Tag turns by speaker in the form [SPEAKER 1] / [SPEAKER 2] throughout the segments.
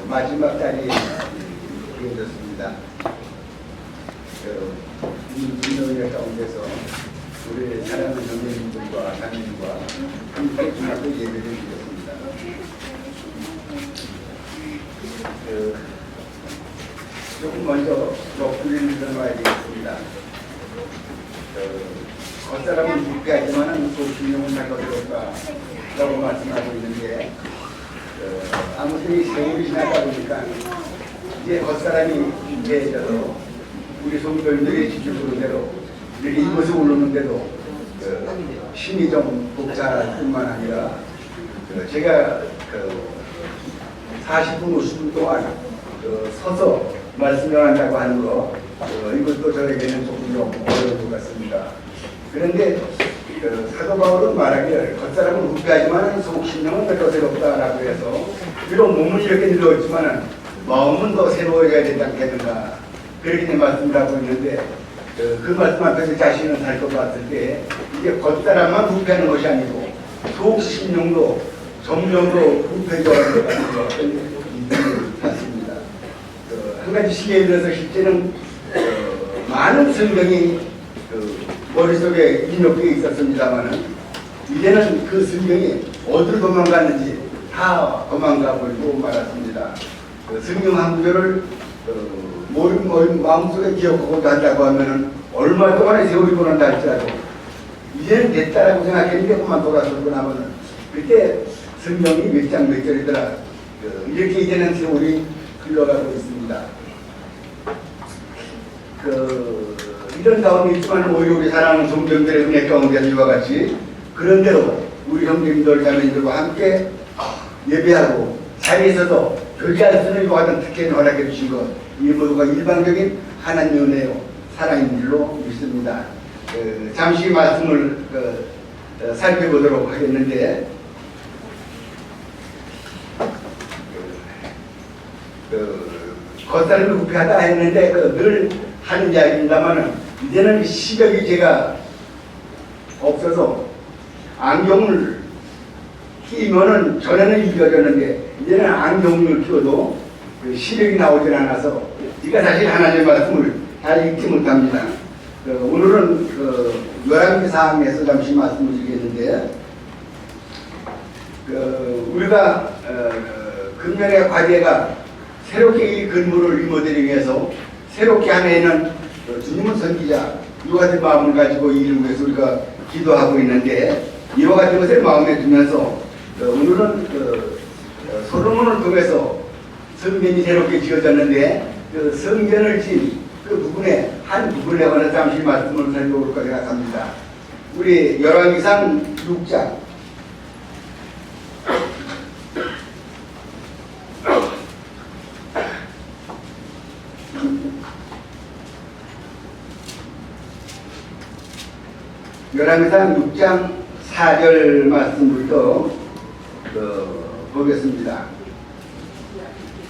[SPEAKER 1] 마지막 자리에 이어졌습니다. 민주노예 가운데서 우리 사랑하는 형제님들과 자매님과 함께 중학교 예배를 드렸습니다. 조금 먼저 목소리를 들어봐야 되겠습니다. 겉사람은 묵게하지만 소신용은 잘 거들었다 라고 말씀하고 있는데 아무튼 이 세월이 지나다 보니까 이제 겉사람이 이제져서 우리 성도님들이 지켜보는 대로 이렇게 이곳에 오르는데도 힘이 좀 복잡할 뿐만 아니라 제가 40분, 50분 동안 서서 말씀을 한다고 하는 거 이것도 저에게는 조금 좀 어려운 것 같습니다. 그런데 사도 바울은 말하기를 겉사람은 묵게하지만 속신령은 매거새롭다라고 해서 비록 몸은 이렇게 늙었지만 마음은 더 새로워져야 되지 않겠는가 그렇게 말씀을 하고 있는데 그 말씀 앞에서 자신은 살 것 같을 때 이게 겉사람만 부패하는 것이 아니고 속신령도 점점도 부패져가는 것 같은 그런 인생을 같습니다. 한 가지 시기에 들어서 실제는 많은 성경이 머릿속에 인용되어 있었습니다만은 이제는 그 성경이 어디로 도망갔는지 다 도망가 버리고 말았습니다. 성경 한 구절을 마음속에 기억하고 한다고 하면은 얼마 동안의 세월이 보낸다 할지라도 이제는 됐다라고 생각했는데 그만 돌아서고 나면은 그때 성경이 몇 장 몇 절이더라 이렇게 이제는 세월이 흘러가고 있습니다. 이런 가운데 있지만 오히려 우리 사랑하는 성도들의 은혜 가운데 이와 같이 그런대로 우리 형님들 자매님들과 함께 예배하고 자리에서도 교제할 수 있는 이와 같은 특혜를 허락해 주신 것 이 모두가 일방적인 하나님의 은혜요 사랑인 줄로 믿습니다. 잠시 말씀을 살펴보도록 하겠는데 겉사람이 부패하다 했는데 늘 하는 이야기입니다만은 이제는 시력이 제가 없어서 안경을 끼면은 전에는 이겨졌는데 이제는 안경을 끼워도 시력이 나오질 않아서 제가 사실 하나님의 말씀을 잘 읽지 못합니다. 오늘은 열왕기 사항에서 잠시 말씀을 드리겠는데 우리가 금년의 과제가 새롭게 이 건물을 리모델링 해서 새롭게 하면은 주님은 선지자 이와 같은 마음을 가지고 이 일을 위해서 우리가 기도하고 있는데 이와 같은 것을 마음에 두면서 오늘은 솔로몬을 통해서 성전이 새롭게 지어졌는데 그 성전을 지은 그 부분에 한 부분에 관해서 잠시 말씀을 살펴볼까 생각합니다. 우리 열왕기상 6장 열왕기상 6장 4절 말씀부터 보겠습니다.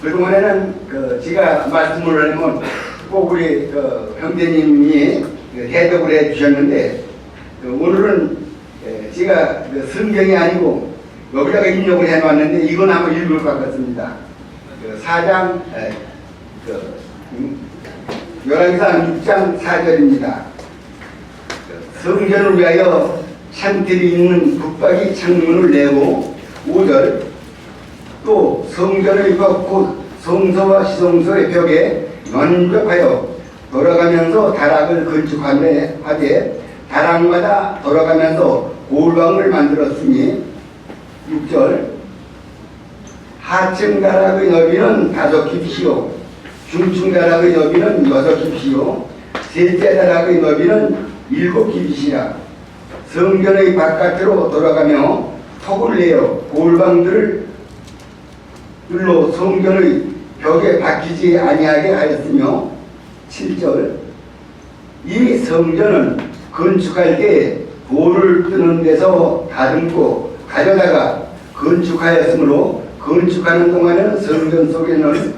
[SPEAKER 1] 그동안에는 제가 말씀을 하면 꼭 우리 형제님이 해독을 해 주셨는데 오늘은 제가 성경이 아니고 여기다가 인용을 해 놨는데 이건 한번 읽을 것 같습니다. 4장 열왕기상 6장 4절입니다. 성전을 위하여 창틀이 있는 붙박이 창문을 내고 5절 또 성전의 곧 성소와 시성소의 벽에 연접하여 돌아가면서 다락을 건축하되 다락마다 돌아가면서 골방을 만들었으니 6절 하층 다락의 너비는 5킵이요 중층 다락의 너비는 6킵이요 셋째 다락의 너비는 7킵이시라. 성전의 바깥으로 돌아가며 턱을 내어 골방들을 로 성전의 벽에 박히지 아니하게 하였으며 7절 이 성전은 건축할 때 돌을 뜨는 데서 다듬고 가져다가 건축하였으므로 건축하는 동안에는 성전 속에는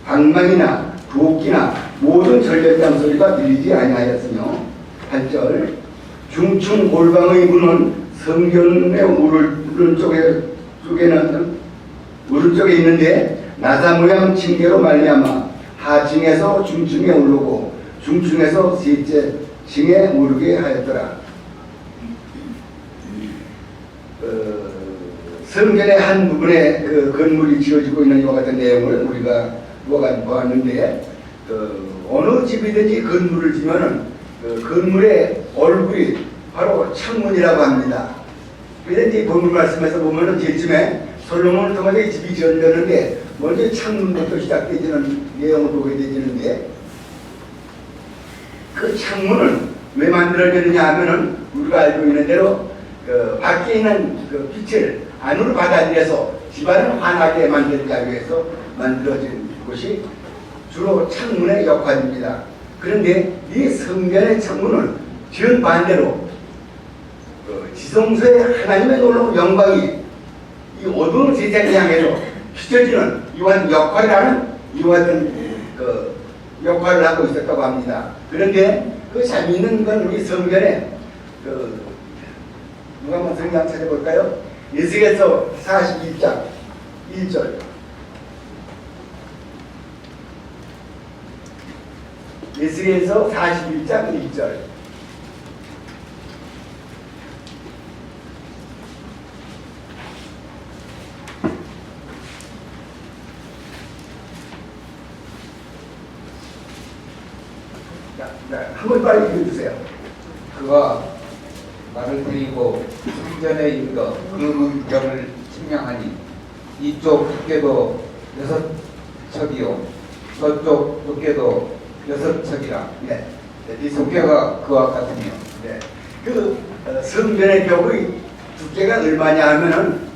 [SPEAKER 1] 방망이나 도끼나 모든 절벽장 소리가 들리지 아니하였으며 8절 중층 골방의 문은 성전의 오른쪽에 있는데 나사 모양 징계로 말미암아 하층에서 중층에 오르고 중층에서 셋째 층에 오르게 하였더라. 성전의 한 부분에 그 건물이 지어지고 있는 이와 같은 내용을 우리가 보았는데, 어느 집이든지 건물을 지면은 그 건물의 얼굴이 바로 창문이라고 합니다. 그런데 이 본문 말씀에서 보면은 제쯤에 솔로몬을 통해서 이 집이 지어졌는데 먼저 창문부터 시작되지는 내용을 보게 되지는데, 그 창문은 왜 만들어졌느냐 하면은 우리가 알고 있는 대로 그 밖에 있는 그 빛을 안으로 받아들여서 집안을 환하게 만들기 위해서 만들어진 곳이 주로 창문의 역할입니다. 그런데 이 성전의 창문은 정반대로 지성소의 하나님의 놀라운 영광이 이 어두운 세상을 향해서 비춰지는 이와 같은 역할이라는 이와 같은 그 역할을 하고 있었다고 합니다. 그런데 그 재미있는 건 우리 성전에 누가 한번 성경 한번 찾아볼까요? 에스겔서 41장 1절. 에스겔서 41장 1절. 한번 빨리 읽어주세요.
[SPEAKER 2] 그가 말을 드리고 성전에 이르러 그 문경을 측량하니 이쪽 두께도 6척이요 저쪽 두께도 6척이라.
[SPEAKER 1] 네.
[SPEAKER 2] 이 두께가 그와 같으며.
[SPEAKER 1] 네. 그 성전의 벽의 두께가 얼마냐 하면은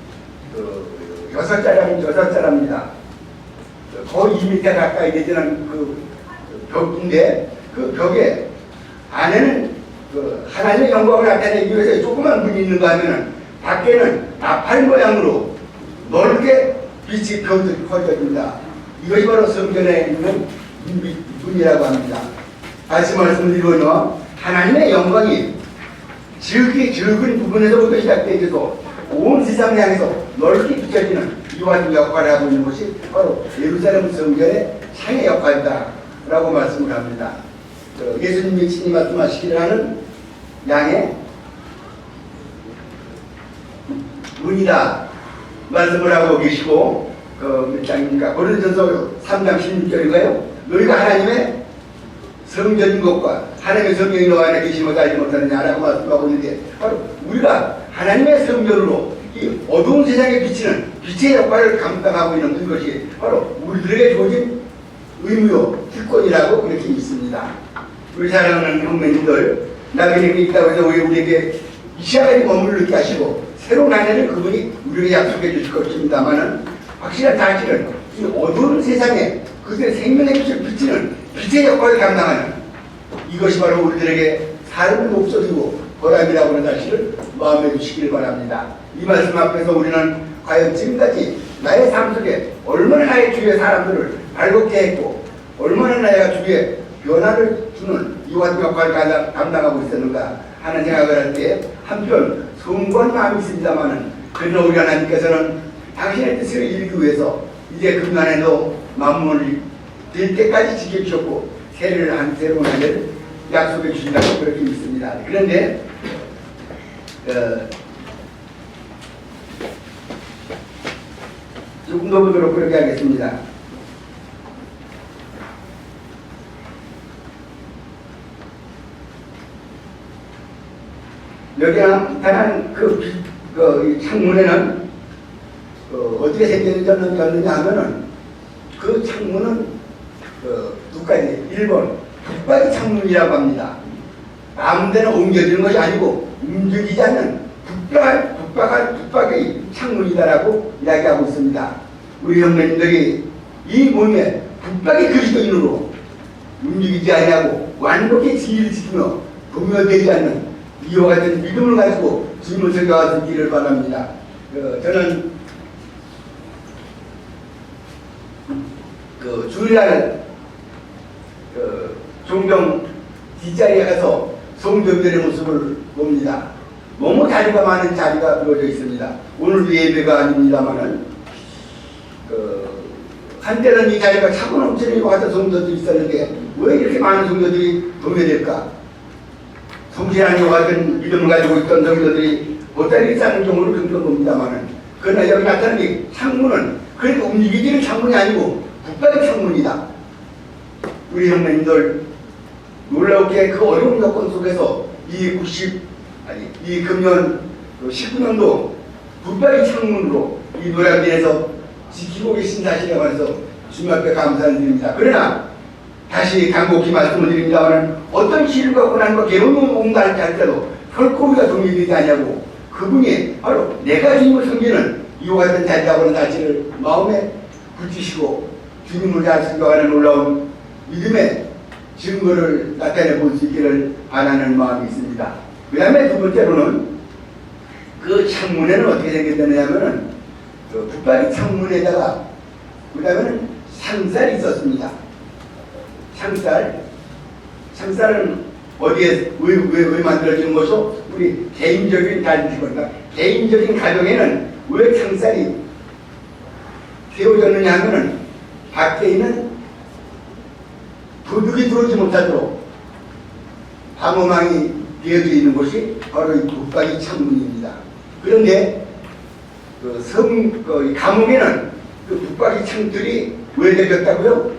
[SPEAKER 1] 6자랍니다. 거의 2m 가까이 되는 그 벽인데, 그 벽에 안에는 그 하나님의 영광을 나타내기 위해서 조그만 문이 있는가 하면은 밖에는 나팔 모양으로 넓게 빛이 퍼져집니다. 이것이 바로 성전에 있는 문이라고 합니다. 다시 말씀드리면 하나님의 영광이 적은 부분에서부터 시작되어서 온 세상을 향해서 넓게 비춰지는 이와 같은 역할을 하고 있는 것이 바로 예루살렘 성전의 창의 역할이다 라고 말씀을 합니다. 예수님이 친히 말씀하시기를 하는 양의 문이다 말씀을 하고 계시고, 몇 장입니까? 고린도전서 3장 16절인가요? 너희가 하나님의 성전인 것과 하나님의 성령이 너희 안에 계심을 알지 못하느냐라고 말씀하고 있는데, 바로 우리가 하나님의 성전으로 이 어두운 세상에 비치는 빛의 역할을 감당하고 있는 것이 바로 우리들에게 주어진 의무요 특권이라고 그렇게 믿습니다. 우리 사랑하는 형제님들, 나그네가 있다고 해서 우리에게 이 시간에 머무르게 하시고 새로운 한 해를 그분이 우리에게 약속해 주실 것입니다만은, 확실한 사실은 이 어두운 세상에 그들의 생명의 빛을 비치는 빛의 역할을 감당하는 이것이 바로 우리들에게 삶의 목적이고 보람이라고 하는 사실을 마음에 두시길 바랍니다. 이 말씀 앞에서 우리는 과연 지금까지 나의 삶 속에 얼마나 나의 주위의 사람들을 발돋게 했고 얼마나 내가 주위에 변화를 주는 이와 같은 역할을 감당하고 있었는가 하는 생각을 할 때 한편 숭고한 마음이 있습니다만은, 그러나 우리 하나님께서는 당신의 뜻을 이루기 위해서 이제 금년에도 만물을 될 때까지 지켜주셨고 새로운 한 해를 약속해 주신다고 그렇게 믿습니다. 그런데 조금 더 보도록 그렇게 하겠습니다. 여기 나타난 이 창문에는 어떻게 생겼느냐 하면은, 그 창문은 두 가지. 1번 북박이 창문이라고 합니다. 아무 데나 옮겨지는 것이 아니고 움직이지 않는 북박의 창문이다라고 이야기하고 있습니다. 우리 형제님들이 이 몸에 북박이 그리스도인으로 움직이지 아니하고 완벽히 진리를 지키며 동요되지 않는 이와 같은 믿음을 가지고 주님을 섬겨가시기를 바랍니다. 저는 주일날 종종 뒷자리에 가서 성도들의 모습을 봅니다. 너무 자리가 많은 자리가 비워져 있습니다. 오늘도 예배가 아닙니다만은 한때는 이 자리가 차고 넘치는 것 같은 성도들이 있었는데 왜 이렇게 많은 성도들이 도매될까? 성실한 이와 같은 믿음을 가지고 있던 성도들이 보따리 싸는 경우를 종종 봅니다만은, 그러나 여기 나타난 이 창문은 그렇게 움직이지는 창문이 아니고 북박이 창문이다. 우리 형님들 놀랍게 그 어려운 여건 속에서 이 금년 19년도 북박이 창문으로 이 노량진에서 지키고 계신 사실에 관해서 주님 앞에 감사를 드립니다. 그러나 다시 간곡히 말씀을 드립니다만, 어떤 시름과 고난과 괴로움을 온다 할지라도 결코 우리가 동의되지 않냐고, 그분이 바로 내가 주님을 섬기는 이와 같은 자리라고 하는 사실을 마음에 붙이시고 주님을 잘 섬겨가는 놀라운 믿음의 증거를 나타내 볼 수 있기를 바라는 마음이 있습니다. 그 다음에 두 번째로는 그 창문에는 어떻게 생겼느냐면은 그 북박이 창문에다가 그 다음에는 창살이 있었습니다. 창살은 어디에 왜 만들어지는 것이고, 우리 개인적인 개인적인 가정에는 왜 창살이 세워졌느냐 하면은 밖에 있는 도둑이 들어오지 못하도록 방어망이 되어져 있는 곳이 바로 이 북박이 창문입니다. 그런데 이 감옥에는 그 북박이 창들이 왜 내렸다고요?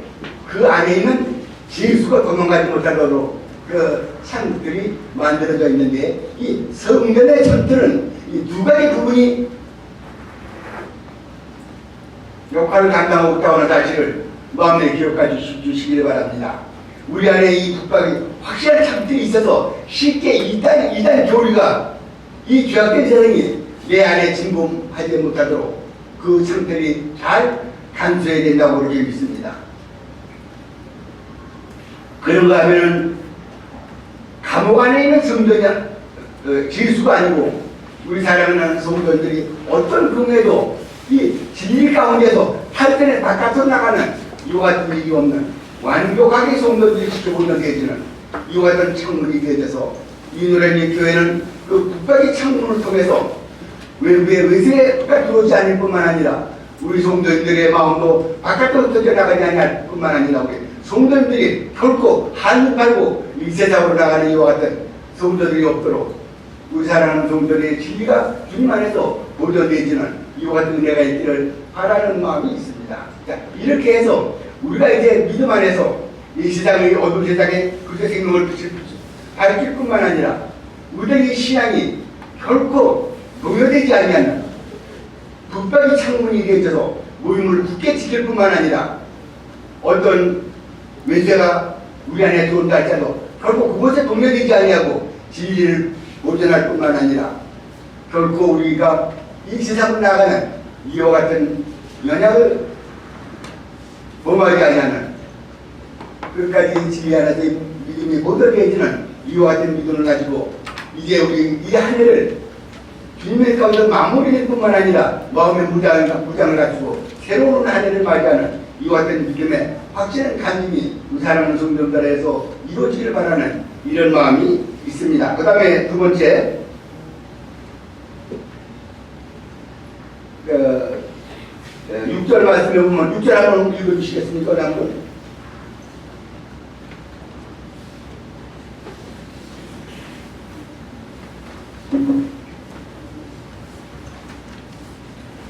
[SPEAKER 1] 그 안에 있는 죄수가 도망가지 못하도록 그 창들이 만들어져 있는데, 이 성전의 창들은 이 두 가지 부분이 역할을 감당하고 있다고 하는 사실을 마음에 기억해 주시기를 바랍니다. 우리 안에 이 북박이 확실한 창들이 있어서 쉽게 이단 교리가 이 죄악된 세상이 내 안에 침범하지 못하도록 그 창들이 잘 간수해야 된다고 그렇게 믿습니다. 그런가 하면은 감옥 안에 있는 성도냐 죄수가 아니고 우리 사랑하는 성도들이 어떤 경우에도 이 진리 가운데서 탈전에 바깥으로 나가는 이와 같은 일이 없는 완벽하게 성도들이 지켜보는 대지는 이와 같은 창문이 되어져서 이 노래님 교회는 그 북박이 창문을 통해서 외세가 들어오지 않을 뿐만 아니라 우리 성도들의 마음도 바깥으로 터져나가지 않을 뿐만 아니라 우리 성도들이 결코 한눈 팔고 이 세상으로 나가는 이와 같은 성도들이 없도록 우리 사랑하는 성도들의 진리가 주님 안에서 보존되지는 이와 같은 은혜가 있기를 바라는 마음이 있습니다. 자, 이렇게 해서 우리가 이제 믿음 안에서 이 세상의 어두운 세상에 그리스도의 생명을 가르칠 뿐만 아니라 우리의 신앙이 결코 동요되지 아니하는 북박이 창문이 되어져서 모임을 굳게 지킬 뿐만 아니라 어떤 외세가 우리 안에 들어온다 할지라도 결코 그것에 동요되지 아니하고 진리를 보존할 뿐만 아니라 결코 우리가 이 세상으로 나가는 이와 같은 연약을 범하지 아니하는 끝까지 진리 안에서 믿음이 못되어지는 이와 같은 믿음을 가지고 이제 우리 이 한 해를 주님의 가운데 마무리될 뿐만 아니라 마음의 무장을 갖추고 새로운 한 해를 맞이하는 이와 같은 믿음의 확실한 간증이 우리 사랑하는 성도들에서 이루어지기를 바라는 이런 마음이 있습니다. 그 다음에 두 번째, 6절 말씀에 보면 6절 한번 읽어주시겠습니까? 한번.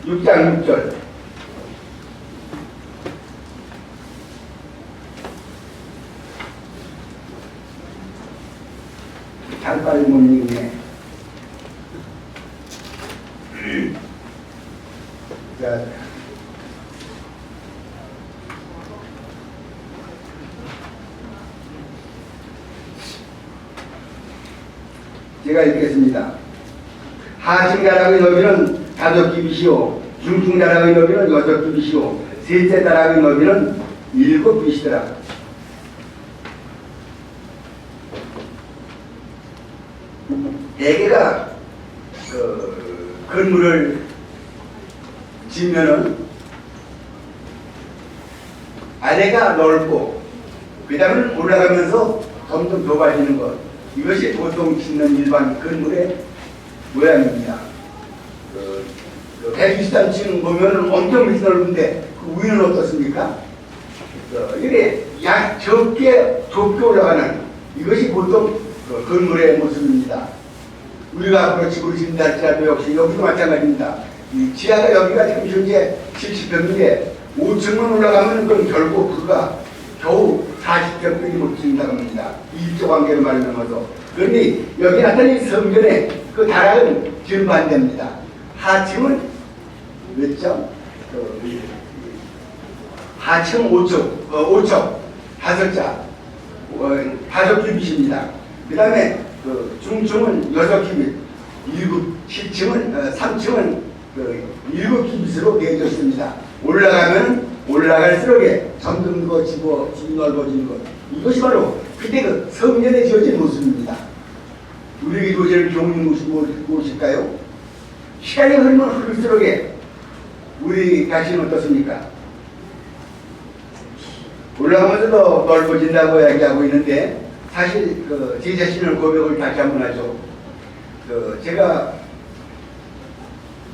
[SPEAKER 1] (6장 6절) 잠깐 못 읽네. 자, 제가 읽겠습니다. 하층자락의 너비는 5규빗이요 중층자락의 너비는 6규빗이요 셋째 자락의 너비는 7규빗이더라. 대개가 건물을 짓면은 아래가 넓고 그 다음에 올라가면서 점점 좁아지는 것, 이것이 보통 짓는 일반 건물의 모양입니다. 123층 보면은 엄청 넓은데 그 위는 어떻습니까? 이래 좁게 올라가는 이것이 보통 건물의 모습입니다. 우리가 앞으로 집으로 짓는다 할지라도 역시 여기도 마찬가지입니다. 이 지하가 여기가 지금 현재 70평인데 5층만 올라가면 그건 결국 그가 겨우 40평밖에 못 짓는다고 합니다. 이쪽 관계로 말미암아서. 그런데 여기 나타난 성전의 그 다락은 전반대입니다. 하층은 몇 점? 하층 5척, 5자, 5큐빗입니다. 그 다음에 중층은 6큐빗, 3층은 7큐빗으로 되어져 있습니다. 올라가면 올라갈수록 점점 더 집이 넓어지는 것. 이것이 바로 그때 그 성전에 지어진 모습입니다. 우리에게 도시를 교훈인 것이 무엇일까요? 시간이 흐를수록 우리 자신은 어떻습니까? 올라가면서 더 넓어진다고 이야기하고 있는데 사실 제 자신을 고백을 다시 한번 하죠. 제가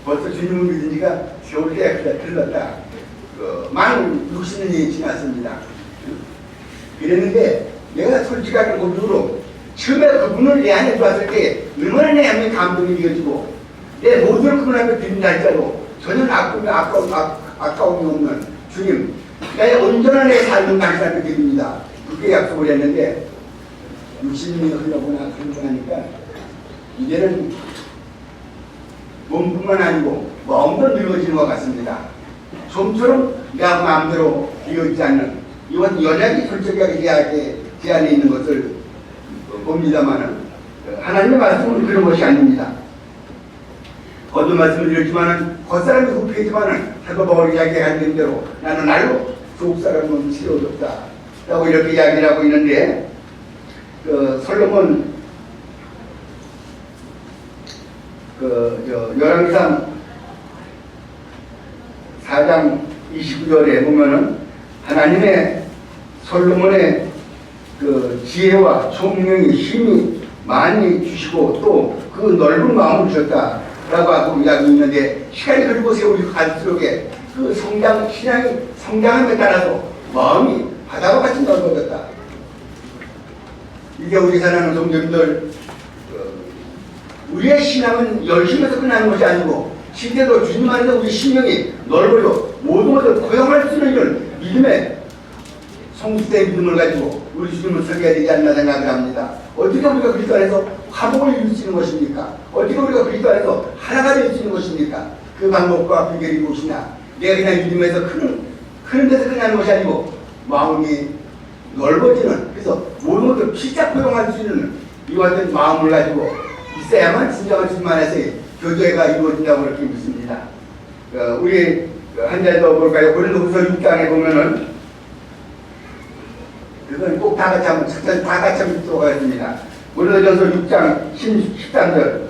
[SPEAKER 1] 벌써 주님을 믿은 지가 겨울 때 들렀다. 만 60년이 지났습니다. 그랬는데 내가 솔직하게 고백으로 처음에 그분을 내 안에 봤을 때 얼마나 내 안에 감동이 이어지고 내 모든 그분 앞에 드린다 할지라도 전혀 아까움이 없는 주님, 나의 온전한 내 삶은 당신한테 드립니다. 그렇게 약속을 했는데 60년이 흘러보나 하니까 이제는 몸뿐만 아니고 마음도 늙어지는 것 같습니다. 좀처럼 내 마음대로 되어있지 않는 이건 연약이 솔직하게 제 안에 있는 것을 봅니다만은 하나님의 말씀은 그런 것이 아닙니다. 거듭 말씀을 드렸지만은 겉사람이 후패지만은 사도 바울이 이야기한 대로 나는 날로 속사람은 치료졌다 라고 이렇게 이야기를 하고 있는데 솔로몬 열왕기상 4장 29절에 보면은 하나님의 솔로몬의 지혜와 총명이 힘이 많이 주시고 또 그 넓은 마음을 주셨다라고 하고 이야기 있는데 시간이 흐르고 세월이 갈수록 그 신앙이 성장함에 따라서 마음이 바다와 같이 넓어졌다. 이게 우리 사랑하는 성도님들 우리의 신앙은 열심에서 끝나는 것이 아니고 실제로 주님 안에서 우리 심령이 넓어져 모든 것을 고용할 수 있는 이런 믿음의 성수대의 믿음을 가지고 우리 주님을 설계해야 되지 않나 생각을 합니다. 어떻게 우리가 그리스도 안에서 화목을 이룰 수 있는 것입니까? 어떻게 우리가 그리스도 안에서 하나가 될 수 있는 것입니까? 그 방법과 비결이 무엇이냐? 내가 그냥 믿음에서 크는 데서 끝나는 것이 아니고 마음이 넓어지는, 그래서 모든 것을 피자 포용할 수 있는 이와 같은 마음을 가지고 있어야만 진정한 주님 안에서의 교제가 이루어진다고 그렇게 믿습니다. 우리 한 달 더 볼까요? 고린도후서 6장에 보면은 그건 꼭 다 같이 한번 다 같이 한번 읽도록 하겠습니다. 고린도전서 6장 13절,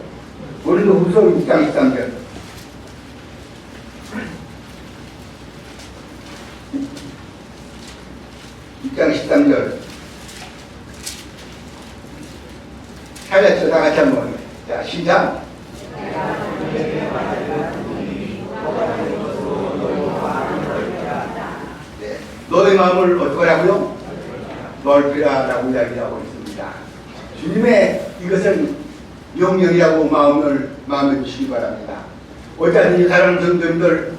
[SPEAKER 1] 고린도후서 6장 13절. 장 13절. 잘했죠. 다 같이 한번. 자, 시작. 네. 너의 마음을 어떡하라고요? 넓히라라고 이야기하고 있습니다. 주님의 이것은 명령이라고 마음에 주시기 바랍니다. 어쩌든지 사랑하는 성도님들,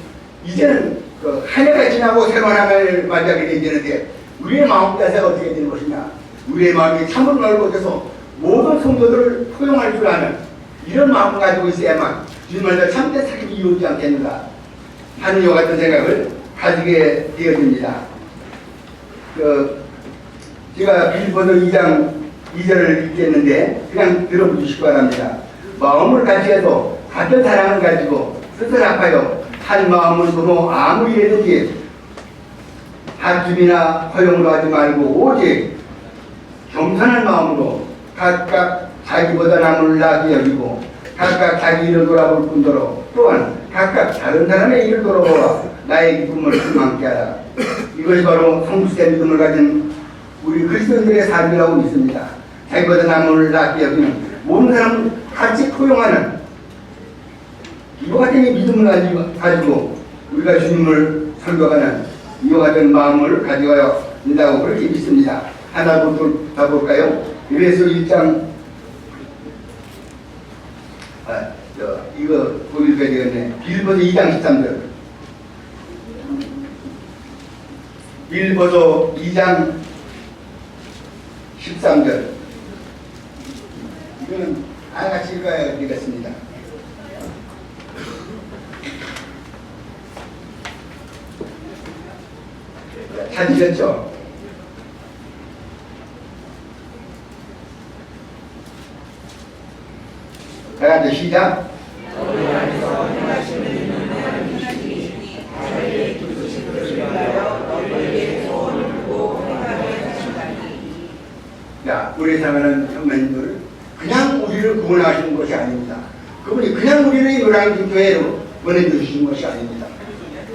[SPEAKER 1] 이제는 한 해가 지나고 새로운 한 해를 맞이하게 되는데 우리의 마음 자세가 어떻게 되는 것이냐? 우리의 마음이 참으로 넓어져서 모든 성도들을 포용할 줄 아는 이런 마음을 가지고 있어야만 주님을 참된 사귐이 이루어지지 않겠는가 하는 이와 같은 생각을 가지게 되어집니다. 제가 빌립보서 2장 2절을 읽겠는데 그냥 들어보시기 바랍니다. 마음을 같이 해서 같은 사랑을 가지고 스스로 한 마음을 서로 아무 일에든지 다툼이나 허용으로 하지 말고 오직 겸손한 마음으로 각각 자기보다 남을 나게 여기고 각각 자기 일을 돌아볼 뿐더러 또한 각각 다른 사람의 일을 돌아보아 나의 기쁨을 충만케 하라. 이것이 바로 성수된 믿음을 가진 우리 그리스도인들의 삶이라고 믿습니다. 자기보다 남을 낫게 여기는 모든 사람을 같이 포용하는 이와 같은 믿음을 가지고 우리가 주님을 설교가는 이와 같은 마음을 가져야 된다고 그렇게 믿습니다. 하나부터 더 볼까요? 에베소 1장 이거 보여줘야 되겠네. 빌보서 2장 13절. 빌보서 2장 13절. 이거는 다 같이 읽어야 되겠습니다. 찾으셨죠? 다 같이 시작. 자, 우리 사랑하는 형님들, 그냥 우리를 구원하시는 것이 아닙니다. 그분이 그냥 우리를 요란한 교회로 보내주시는 것이 아닙니다.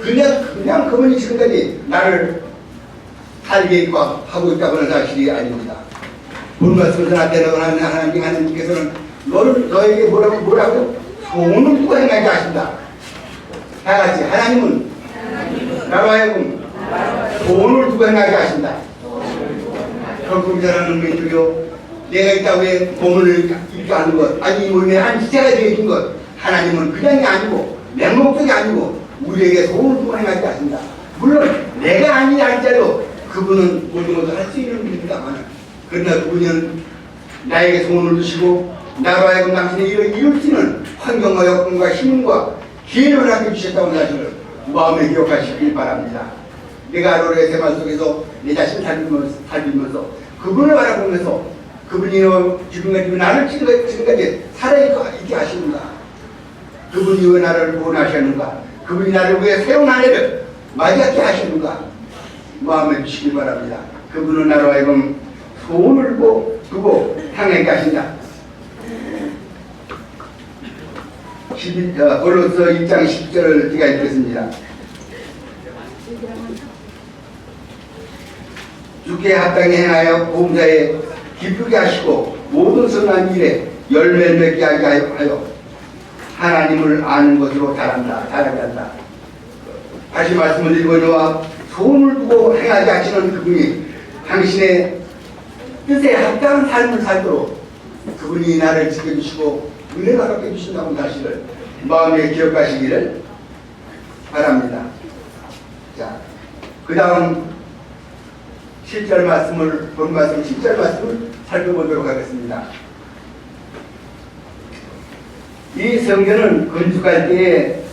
[SPEAKER 1] 그냥 그분이 지금까지 나를 살게 하고 있다고 하는 사실이 아닙니다. 본 말씀을 나한테 하나님께서는 너에게 뭐라고? 소원을 두고 행하게 하신다. 다 같이 하나님은 나로 하여금 소원을 두고 행하게 하신다. 결국 자라는 분들요, 내가 있다고 해 몸을 잃게 하는 것, 아니 이 몸에 한 지체가 되어진 것, 하나님은 그냥이 아니고 맹목적이 아니고 우리에게 소원을 두고 행하게 하신다. 물론 내가 아니냐 할지라도 그분은 모든 것을 할 수 있는 분입니다만, 그러나 그분은 나에게 소원을 주시고 나로 하여금 당신의 일을 이룰 수 있는 환경과 여건과 힘과 기회를 하게 주셨다는 사실을 마음에 기억하시길 바랍니다. 내가 하루의 생활 속에서 내 자신을 살리면서 그분을 바라보면서 그분이 지금까지 나를 지금까지 살아있게 하시는가, 그분이 왜 나를 구원하셨는가, 그분이 나를 위해 새로운 한 해를 맞이하게 하시는가 마음에 주시기 바랍니다. 그분은 나로 하여금 소원을 두고 향하게 하신다. 골로새 1장 10절을 제가 읽겠습니다. 주께 합당히 행하여 보험자에 기쁘게 하시고 모든 선한 일에 열매를 맺게 하게 하여 하나님을 아는 것으로 자라게 한다. 다시 말씀을 드리거니와 소원을 두고 행하게 하시는 그분이 당신의 뜻에 합당한 삶을 살도록 그분이 나를 지켜주시고 은혜가 갚게 주신다는 사실을 마음에 기억하시기를 바랍니다. 자, 그 다음 7절 말씀을, 본 말씀 10절 말씀을 살펴보도록 하겠습니다. 이 성전은 건축할 때에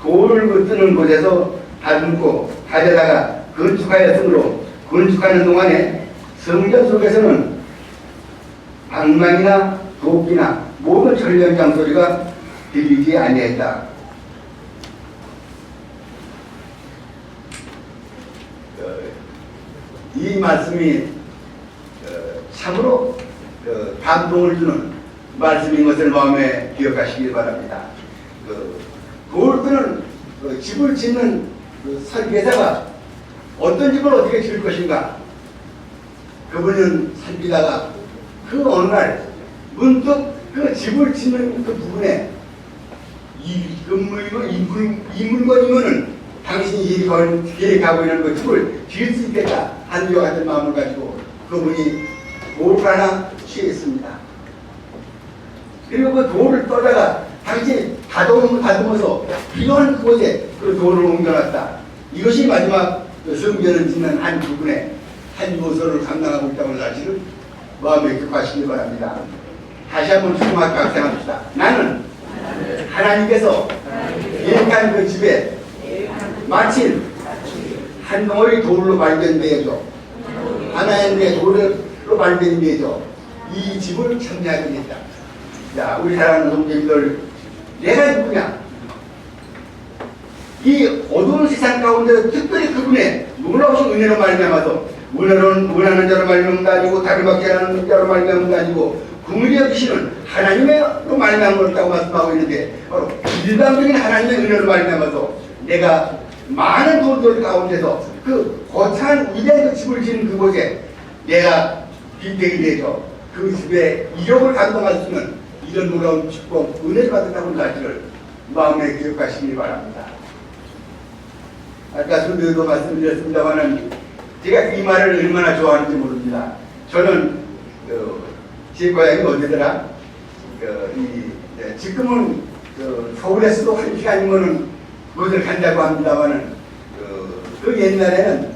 [SPEAKER 1] 돌을 뜨는 곳에서 다듬고 가져다가 건축하였으므로 건축하는 동안에 성전 속에서는 방망이나 도끼나 모든 전련장 소리가 들리지 아니했다. 이 말씀이 참으로 감동을 주는 말씀인 것을 마음에 기억하시기 바랍니다. 돌 뜨는 집을 짓는 설계자가 어떤 집을 어떻게 지을 것인가, 그분은 살피다가 그 어느 날 문득 그 집을 짓는 그 부분에 이 물건이면은 당신이 계획하고 있는 그 집을 지을 수 있겠다 하는 것 같은 마음을 가지고 그분이 돌을 하나 취했습니다. 그리고 그 돌을 떠다가 당신이 다듬어서 필요한 그곳에 그 돌을 옮겨놨다. 이것이 마지막 성전을 짓는 한 부분에 한 요소를 감당하고 있다는 사실을 마음에 기억하시기 바랍니다. 다시 한번 추궁하게 각성합시다. 나는 하나님께서 계획한 그 집에 마침 한 덩어리 돌로 발견되어져, 하나님의 돌로 발견되어져 이 집을 참여하게 된다. 자, 우리 사랑하는 성도님들, 내가 누구냐? 이 어두운 세상 가운데 특별히 그분의 놀라우신 은혜로 말미암아서 원하는 자로 말미암은 게 아니고 다른 밖에 하는 자로 말미암은 게 아니고 긍휼히 여기시는 하나님의로 말미암았다고 말씀하고 있는데, 바로 일방적인 하나님의 은혜로 말미암아서 내가 많은 돌들 가운데서 그 거창한 위대한 그 집을 지은 그곳에 내가 빈대기 되죠. 그 집에 이력을 감동할 수 있는 이런 놀라운 축복, 은혜를 받았다는 사실을 마음에 기억하시기 바랍니다. 아까 선배도 말씀드렸습니다만은 제가 이 말을 얼마나 좋아하는지 모릅니다. 저는 제 고향이 어디더라? 지금은 서울에서도 1시간이면은 그곳을 간다고 합니다만은 그 옛날에는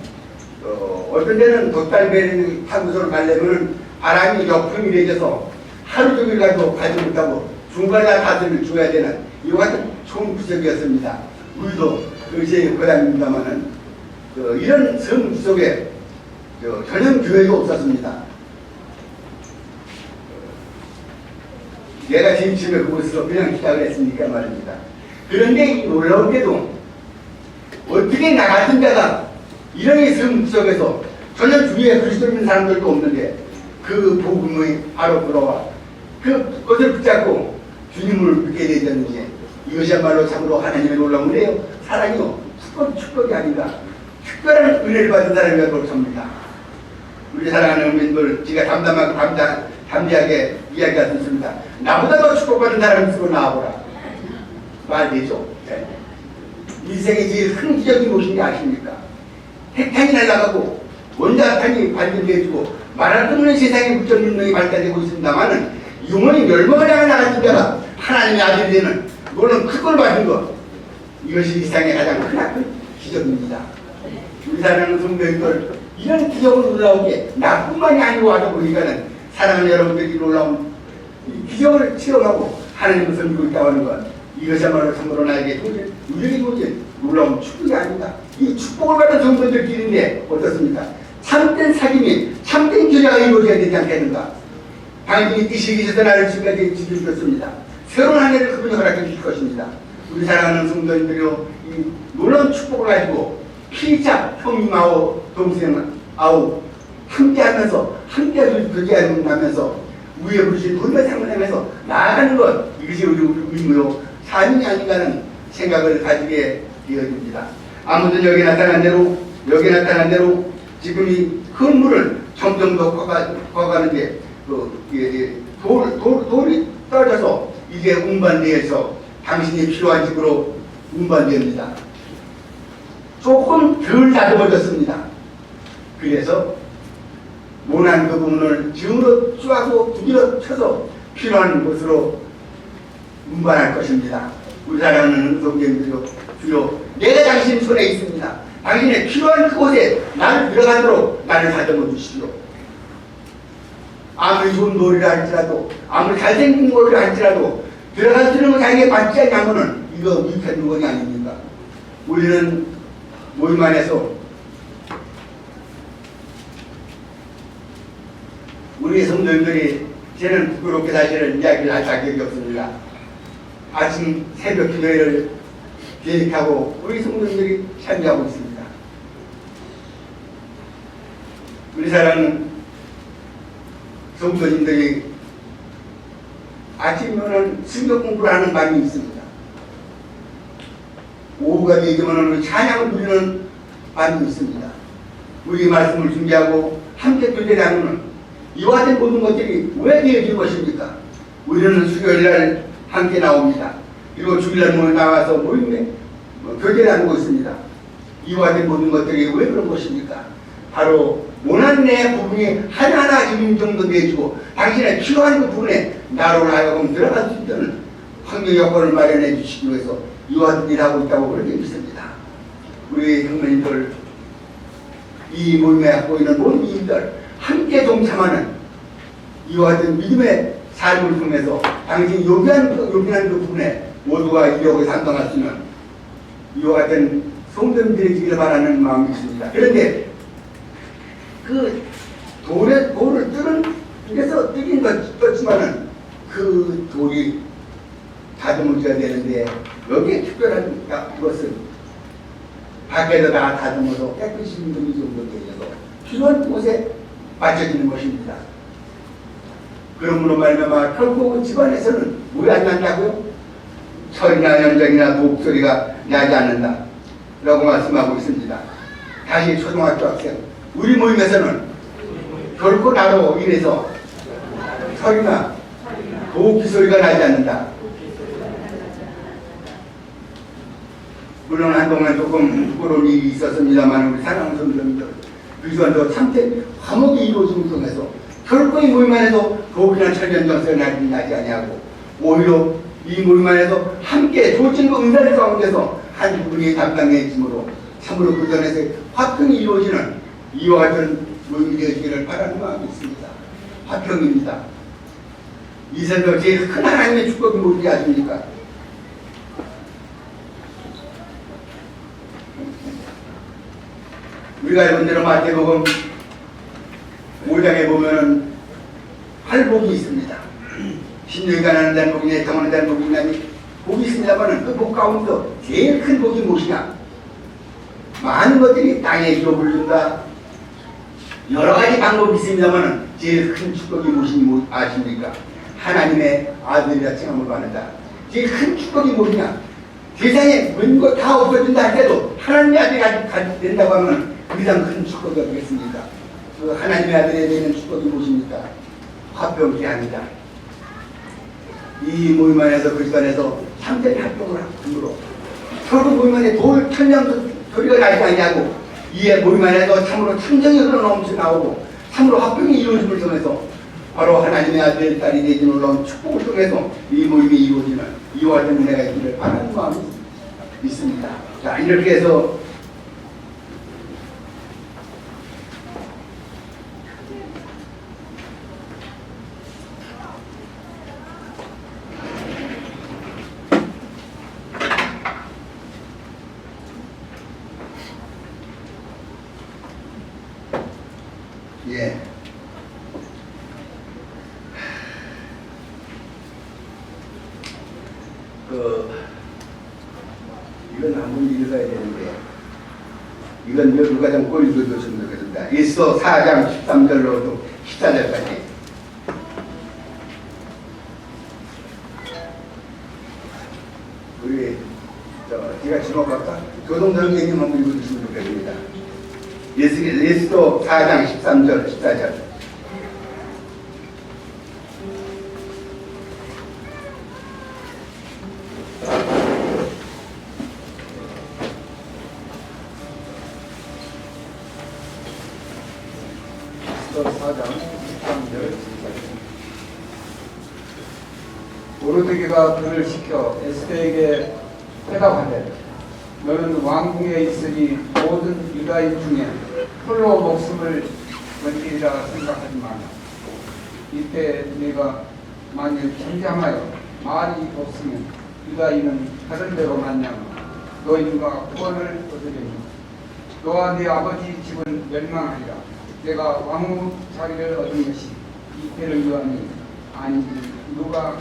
[SPEAKER 1] 어떤 데는 돛달배를 타고서 가려면은 바람이 역풍이 내져서 하루 종일 가지고 가지 못하고 중간에 다들 줘야 되는 이와 같은 좋은 구석이었습니다. 우리도 제 고향입니다만은 이런 성 속에 전혀 교회가 없었습니다. 내가 지금 그곳에서 그냥 시작을 했으니까 말입니다. 그런데 이 놀라운 게도 어떻게 나 같은 자가 이런 성 속에서 전혀 주위에 그리스도 있는 사람들도 없는데 그 복음이 바로 들어와 그것을 붙잡고 주님을 믿게 되었는지 이것이야말로 참으로 하나님의 놀라운 은혜요. 사랑이요. 축복이 아닌가. 특별한 은혜를 받은 사람이라 그렇습니다. 우리 사랑하는 어머님들 제가 담대하게 이야기할 수 있습니다. 나보다 더 축복받은 사람이 있으면 나와보라. 말되죠. 네. 인생의 제일 큰 기적이 무엇인지 아십니까? 핵탄이 날아가고 원자탄이 발견되어지고 말할 수 없는 세상의 물적 능력이 발달되고 있습니다만은 영원히 멸망을 향해 나가는 자가 하나님의 아들이 되는 물론 큰 걸 받은 것 이것이 이 세상의 가장 큰 기적입니다. 우리 사랑하는 성도님들 이런 기적을 놀라우게 나뿐만이 아니고 와서 보니까는 사랑하는 여러분들이 놀라운 기적을 체험하고 하나님을 섬기고 있다고 하는 것 이것이야말로 참으로 나에게 우리에게 놀라운 축복이 아닙니다. 이 축복을 받은 성도들끼리인데 어떻습니까? 참된 사귐이 참된 교제가 이루어져야 되지 않겠는가? 당신이 뜻이 계셔서 나를 지금까지 지켜주셨습니다. 새로운 한 해를 그분이 허락해 주실 것입니다. 우리 사랑하는 성도님들이요 이 놀라운 축복을 가지고 피자 형님하고 동생하고 함께하면서 함께 교제하면서 우리의 부르신 놀라운 상상하면서 나아가는 것 이것이 우리 의무요 사명이 아닌가 하는 생각을 가지게 되어집니다. 아무튼 여기 나타난 대로 지금 이 큰 물을 점점 더 커가는데 돌이 떨어져서 이제 운반대에서 당신이 필요한 집으로 운반됩니다. 조금 덜 다듬어졌습니다. 그래서 모난 그 부분을 지으로 쪼하고 두기로 쳐서 필요한 곳으로 운반할 것입니다. 우리 사랑하는 성도님들이요 주여 내가 당신 손에 있습니다. 당신의 필요한 그곳에 나를 들어가도록 나를 다듬어 주시오. 아무리 좋은 놀이를 할지라도 아무리 잘생긴 놀이를 할지라도 들어갈 수 있는 거 자기에게 맞지 않냐면은 이거 미흡한 물건이 아닙니까? 우리는 모임 안에서 우리 성도님들이 저는 부끄럽게 사실은 이야기를 할 자격이 없습니다. 아침 새벽 기도회를 계획하고 우리 성도님들이 참여하고 있습니다. 우리 사랑하는 성도님들이 아침에는 성경 공부를 하는 밤이 있습니다. 오후가 되면 찬양을 부르는 밤이 있습니다. 우리 말씀을 준비하고 함께 교제를 하는 이와 같은 모든 것들이 왜 되어진 것입니까? 우리는 수요일날 함께 나옵니다. 그리고 주일날 나와서 모임에 교제를 하고 있습니다. 이와 같은 모든 것들이 왜 그런 것입니까? 바로 원하는 내 부분이 하나하나 지금 정도 내주고 당신의 필요한 그 부분에 나로 하여금 들어갈 수 있는 환경 여건을 마련해 주시기 위해서 이와 같은 일을 하고 있다고 그렇게 믿습니다. 우리 형님들 이 모임에 갖고 있는 모든 이인들 함께 동참하는 이와 같은 믿음의 삶을 통해서 당신이 요구한 그 부분에 모두가 이력을 감당할 수 있는 이와 같은 성도님들이 되기를 바라는 마음이 있습니다. 그런데 그 돌을 그래서 뜨긴 떴지만은 그 돌이 다듬어져야 되는데 여기에 특별한 것은 밖에서 다 다듬어서 깨끗이 문이 정도 되어서 필요한 곳에 맞춰지는 것입니다. 그러므로 말미암아 결국 집안에서는 왜 안 난다고요? 설이나 연정이나 독소리가 나지 않는다 라고 말씀하고 있습니다. 다시 초등학교 학생 우리 모임에서는 결코 나로 인해서 설이나 도끼 소리가 나지 않는다. 물론 한동안 조금 부끄러운 일이 있었습니다만 우리 사랑하는 성도님들 그리고 참된 화목이 이루어짐을 통해서 결코 이 모임 안에서 독이나 철견정서가 나지 아니하고 오히려 이 모임 안에서 함께 조진과 은사를 가운데서 한 분이 담당해짐으로 참으로 그 전에서 화평이 이루어지는 이와 같은 모임이 되어지기를 바라는 마음이 있습니다. 화평입니다. 이 세상 제일 큰 하나님의 축복이 무엇이 아십니까? 우리가 알고 있는 마태복음 5장에 보면은 팔복이 있습니다. 신령이 가난한 자는 복이냐, 애통하는 자는 복이 있나니 복이 있습니다만은 그 복 가운데 제일 큰 복이 무엇이냐? 많은 것들이 땅에 기업을 준다. 여러 가지 방법이 있습니다만은 제일 큰 축복이 무엇인지 아십니까? 하나님의 아들이라 칭함을 받는다. 제일 큰 축복이 무엇이냐? 세상에 모든 것 다 없어진다 할 때도 하나님의 아들이 된다고 하면 그 이상 큰 축복이 없겠습니까? 그 하나님의 아들에 대한 축복이 무엇입니까? 화평케 합니다. 이 모임 안에서 그 시간에서 참된 합평을 함으로 서로 모임 안에 천냥 소리가 나지 않냐고 이에 모임 안에서 참으로 참정이 흘러넘쳐 나오고 참으로 합평이 이루어짐을 통해서 바로 하나님의 아들 딸이 되지 놀라운 축복을 통해서 이 모임이 이루어지는 이와 같은 은혜가 있기를 바라는 마음이 있습니다. 자, 이렇게 해서 예. 이건 한번 읽어야 되는데, 이건 누가 좀 꼬리도줬으면 좋겠습니다. 에스더 4장 13절로 14절까지. 우리, 제가 주목할까? 교동선생님 한번 읽어주시면 좋겠습니다. 에스더 4장 13절, 14절.
[SPEAKER 2] 모르드게가 그를 시켜 에스더에게 대답하되 너는 왕궁에 있으니 모든 유다인 중에 홀로 목숨을 건지리라 생각하지 마라. 이때 네가 만일 잠잠하여 말이 없으면 유다인은 다른 데로 만나고 너희가 구원을 얻으리니 너와 네 아버지 집은 멸망하리라. 내가 왕후 자리를 얻은 것이 이때를 위하니 아니지 누가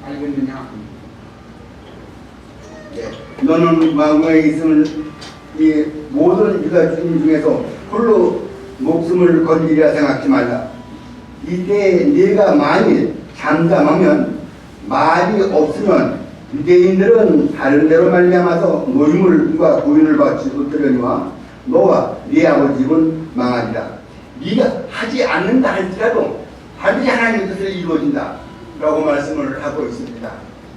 [SPEAKER 2] 알겠느냐.
[SPEAKER 1] 예. 너는 왕궁에 있으면 이 모든 유다 주민 중에서 홀로 목숨을 건지리라 생각하지 말라. 이때 네가 만일 잠잠하면 말이 없으면 유대인들은 다른 데로 말미암아서 노임을과 고인을 받지 못하려니와 너와 네 아버지 집은 망하리라. 네가 하지 않는다 할지라도 반드시 하나님의 뜻을 이루어진다 라고 말씀을 하고 있습니다.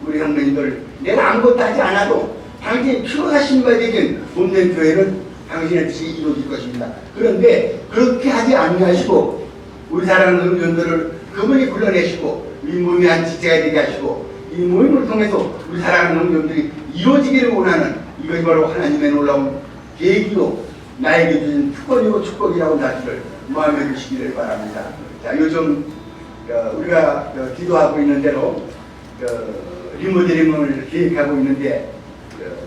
[SPEAKER 1] 우리 형님들, 내가 아무것도 하지 않아도 당신이 필요하신 바에 되긴 돕는 교회는 당신의 뜻이 이루어질 것입니다. 그런데 그렇게 하지 않으시고 우리 사랑하는 형님들을 그분이 불러내시고 이 모임의 한 지체가 되게 하시고 이 모임을 통해서 우리 사랑하는 형님들이 이루어지기를 원하는 이것이 바로 하나님의 놀라운 계기로 나에게 주신 특권이고 축복이라고 사실을 마음에 주시기를 바랍니다. 자, 요즘 우리가 기도하고 있는 대로 리모델링을 계획하고 있는데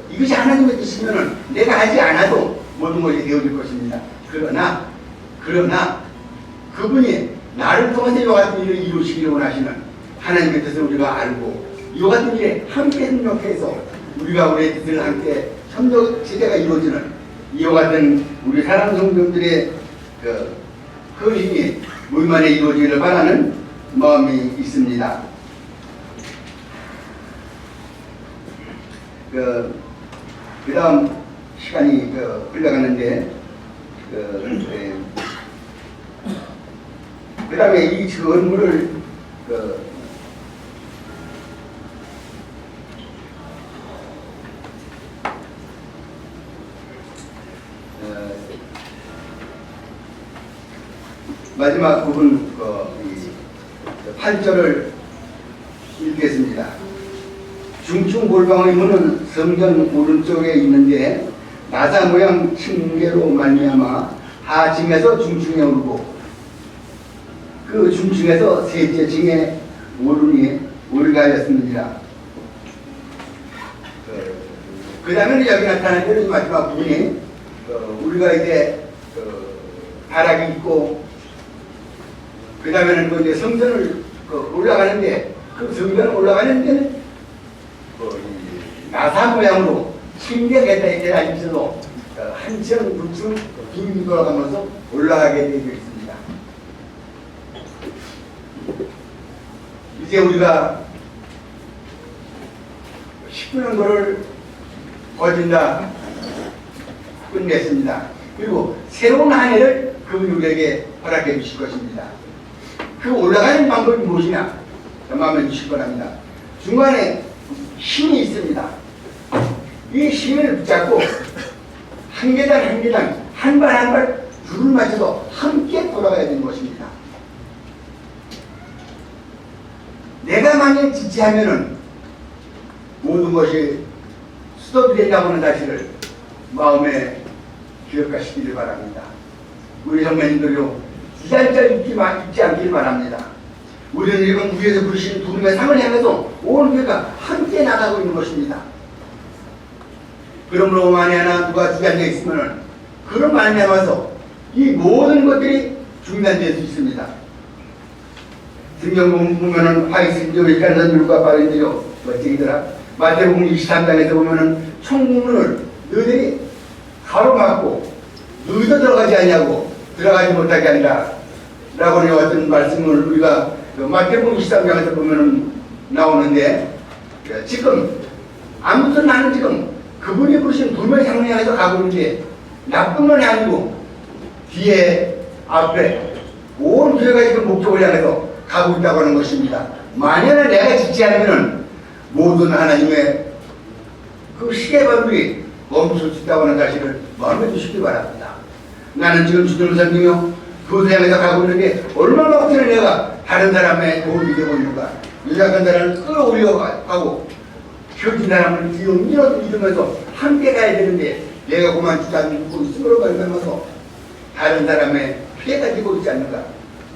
[SPEAKER 1] 이것이 하나님의 뜻이면 내가 하지 않아도 모든 것이 되어질 것입니다. 그러나 그분이 나를 통해서 이와 같은 일을 이루시기를 원하시는 하나님의 뜻을 우리가 알고 이와 같은 일에 함께 협력해서 우리가 우리의 뜻을 함께 협력 제대가 이루어지는 이와 같은 우리 사랑하는 성도들의 그 힘이 모임 안에 이루어지기를 바라는 마음이 있습니다. 그 다음 시간이 흘러가는데 그 다음에 이 건물을 마지막 부분 8절을 읽겠습니다. 중충골방의 문은 성전 오른쪽에 있는데 나사 모양 층계로 말미암아 하층에서 중층에 오르고 그 중층에서 셋째 층에 오르니 올가였습니다. 그 다음에 여기 나타나는 마지막 부분이 우리가 이제 다락이 있고 그 다음에는 이제 성전을 올라가는데 그 성전을 올라가는 데는 나사 모양으로 침대가 있어도 한층, 두층 빙 돌아가면서 올라가게 되어 있습니다. 이제 우리가 19년도를 거진다 끝냈습니다. 그리고 새로운 한 해를 그분이 우리에게 허락해 주실 것입니다. 그 올라가는 방법이 무엇이냐? 마음에 주실 거랍니다. 중간에 힘이 있습니다. 이 힘을 붙잡고 한 계단 한 계단 한 발 한 발 줄을 맞춰서 함께 돌아가야 되는 것입니다. 내가 만약 지체하면은 모든 것이 스톱이 된다고 하는 사실을 마음에 기억하시기를 바랍니다. 우리 선배님들요 주저앉아 있지 않기를 바랍니다. 우리는 지금 위에서 부르신 부름의 상을 향해서 온 교회가 함께 나가고 있는 것입니다. 그러므로 만에 하나 누가 주저앉아 있으면 그런 말에 남아서 이 모든 것들이 중단될 수 있습니다. 성경 보면은 화이스인조 일간선들과 바른지요 멋지더라. 마태복음 23장에서 보면은 총문을 너희들이 가로막고 너희도 들어가지 않냐고 들어가지 못하게 한다 라고 하는 어떤 말씀을 우리가 마태복음 23장에서 보면은 나오는데 지금 아무튼 나는 지금 그분이 부르신 불멸 상례에서 가고 있는데 나쁜 건 아니고 뒤에 앞에 온 교회가 지금 목적을 향해서 가고 있다고 하는 것입니다. 만약에 내가 지지 않으면 모든 하나님의 그 시계바울이 멈출 수 있다고 하는 사실을 마음에 두시기 바랍니다. 나는 지금 주님을 섬기며 교회에서 가고 있는데 얼마만큼이나 내가 다른 사람의 도움이 되고 있는가. 유약한 사람을 끌어올려가고 겨진 사람을 뒤로 밀어주면서 함께 가야 되는데 내가 그만 주지 않고 있음으로 말미암아서 다른 사람의 피해가 되고 있지 않는가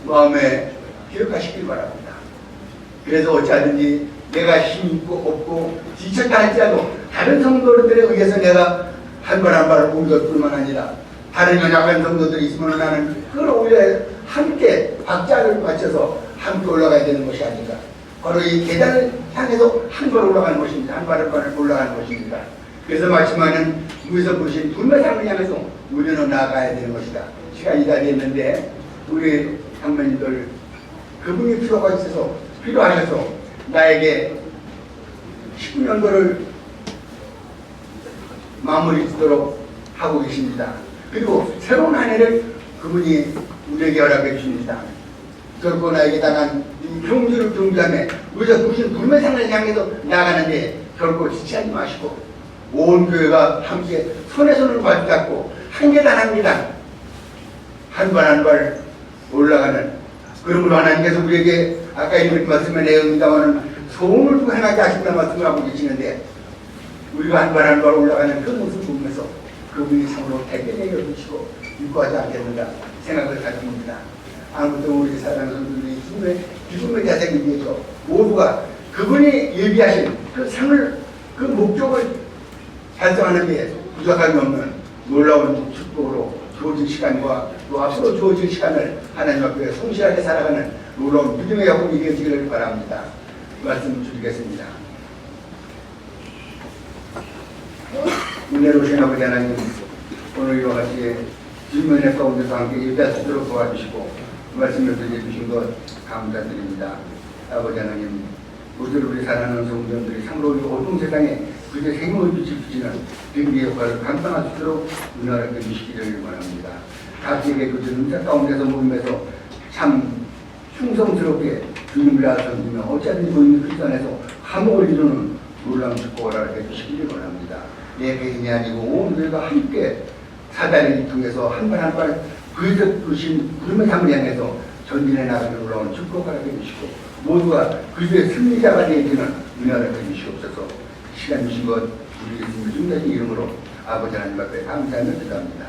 [SPEAKER 1] 마음에 기억하시길 바랍니다. 그래서 어찌하든지 내가 힘 있고 없고 지쳤다 할지라도 다른 성도들에 의해서 내가 한 발 한 발을 옮길 뿐만 아니라 다른 연약한 성도들이 있으면 나는 끌어올려 함께 박자를 맞춰서 함께 올라가야 되는 것이 아닌가. 바로 이 계단을 향해서 한 발 올라가는 것입니다. 한 발 한 발 올라가는 것입니다. 그래서 마지막에는 위에서 보신 불매상을 향해서 우리는 나아가야 되는 것이다. 시간이 다 됐는데 우리 장로님들 그분이 필요하셔서 나에게 19년도를 마무리 짓도록 하고 계십니다. 그리고 새로운 한 해를 그분이 우리에게 허락해 주십니다. 결코 나에게 당한 이 경주를 경주하며 우리가 무슨 불매상을 향해서 나가는데 결코 지체하지 마시고 온 교회가 함께 손에 손을 맞잡고 한 계단 한 계단 한 발 한 발 올라가는 그러므로 하나님께서 우리에게 아까 읽은 말씀의 내용입니다마는 소원을 두고 행하게 하신다는 말씀을 하고 계시는데 우리가 한 발 한 발 올라가는 그 모습을 보면서 그분이 참으로 대견히 여기시고 유구하지 않겠는가 생각을 가집니다. 아무튼 우리 사랑하는 성도들이 기쁨의 자세히 위해서 모두가 그분이 예비하신 그 상을 그 목적을 달성하는 데 부족함이 없는 놀라운 축복으로 주어진 시간과 또 앞으로 주어질 시간을 하나님 앞에 성실하게 살아가는 놀라운 믿음의 약속이 이겨지기를 바랍니다. 말씀 드리겠습니다. 은혜로우신 아버지 하나님, 오늘 이와 같이 질문의 가운데서 함께 예배하시도록 도와주시고 말씀을 들려주신 것 감사드립니다. 아버지 하나님, 우리 사랑하는 성도들이 상로 어두운 세상에 그저 생명을 비추시는 등기의 역할을 감당할 수 있도록 은혜를 주시기를 바랍니다. 각지에게 그저 눈사 가운데서 모임에서 참 충성스럽게 주님을 섬기며 어찌하든지 모임의 그리스도 안에서 화목을 이루는 놀라운 축복을 해주시기를 바랍니다. 내 개인이 아니고 온 교회가 함께 사단을 통해서 한 발 한 발 그에서 주신 구름의 삶을 향해서 전진해 나가는 올라온 축복을 하게 해주시고 모두가 그리스도의 승리자가 되어지는 은혜를 해주시옵소서. 시간 주신 것 우리 예수님의 중대한 이름으로 아버지 하나님 앞에 감사하며 기도합니다.